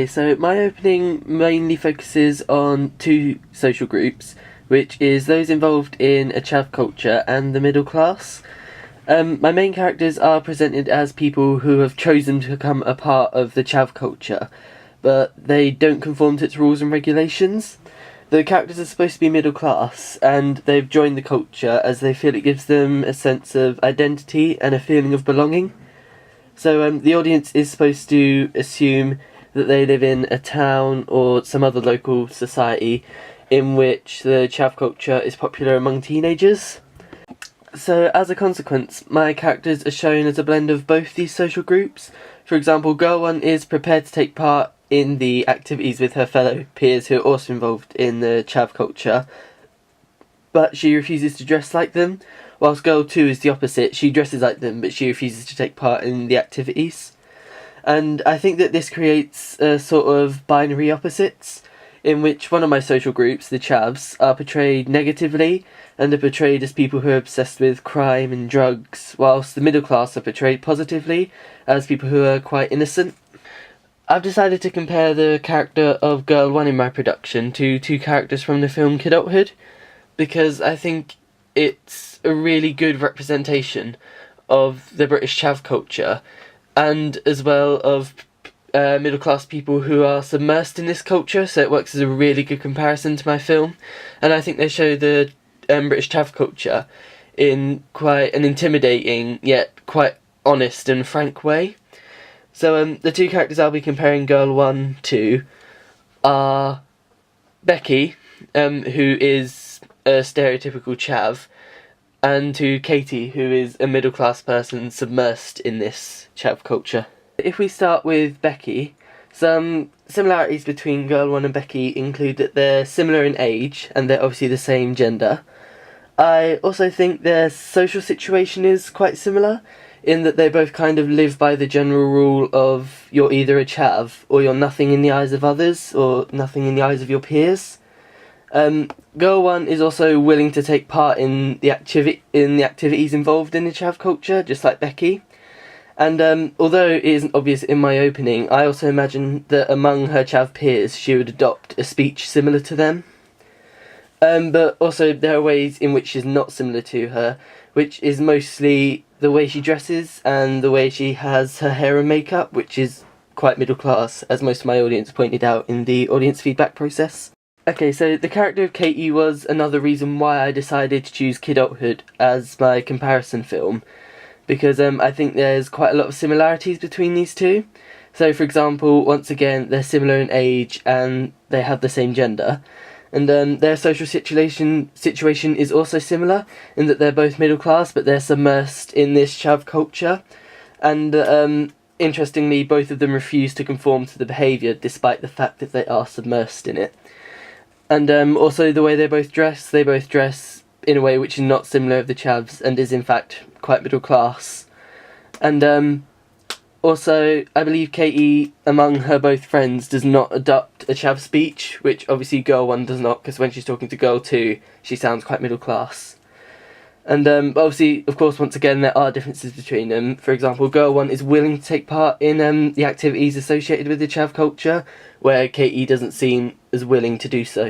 Okay, so my opening mainly focuses on two social groups, which is those involved in a chav culture and the middle class. My main characters are presented as people who have chosen to become a part of the chav culture, but they don't conform to its rules and regulations. The characters are supposed to be middle class, and they've joined the culture as they feel it gives them a sense of identity and a feeling of belonging. So the audience is supposed to assume that they live in a town or some other local society in which the chav culture is popular among teenagers. So as a consequence, my characters are shown as a blend of both these social groups. For example, Girl 1 is prepared to take part in the activities with her fellow peers who are also involved in the chav culture, but she refuses to dress like them, whilst Girl 2 is the opposite. She dresses like them, but she refuses to take part in the activities. And I think that this creates a sort of binary opposites, in which one of my social groups, the chavs, are portrayed negatively and are portrayed as people who are obsessed with crime and drugs, whilst the middle class are portrayed positively as people who are quite innocent. I've decided to compare the character of Girl 1 in my production to two characters from the film Kidulthood, because I think it's a really good representation of the British chav culture, and as well of middle class people who are submersed in this culture, so it works as a really good comparison to my film. And I think they show the British chav culture in quite an intimidating yet quite honest and frank way. So the two characters I'll be comparing Girl 1 to are Becky, who is a stereotypical chav, and to Katie, who is a middle class person submersed in this chav culture. If we start with Becky, some similarities between Girl 1 and Becky include that they're similar in age and they're obviously the same gender. I also think their social situation is quite similar, in that they both kind of live by the general rule of you're either a chav or you're nothing in the eyes of others or nothing in the eyes of your peers. Girl 1 is also willing to take part in the activities involved in the chav culture, just like Becky. And although it isn't obvious in my opening, I also imagine that among her chav peers she would adopt a speech similar to them. But also there are ways in which she's not similar to her, which is mostly the way she dresses and the way she has her hair and makeup, which is quite middle class, as most of my audience pointed out in the audience feedback process. Okay, so the character of Katie was another reason why I decided to choose Kidulthood as my comparison film, because I think there's quite a lot of similarities between these two. So for example, once again, they're similar in age and they have the same gender. And their social situation is also similar, in that they're both middle class, but they're submersed in this chav culture. And interestingly, both of them refuse to conform to the behaviour, despite the fact that they are submersed in it. And also the way they both dress in a way which is not similar of the chavs, and is in fact quite middle class. And also, I believe Katie, among her both friends, does not adopt a chav speech, which obviously Girl 1 does not, because when she's talking to Girl 2, she sounds quite middle class. And obviously, of course, once again, there are differences between them. For example, Girl 1 is willing to take part in the activities associated with the chav culture, where Katie doesn't seem as willing to do so.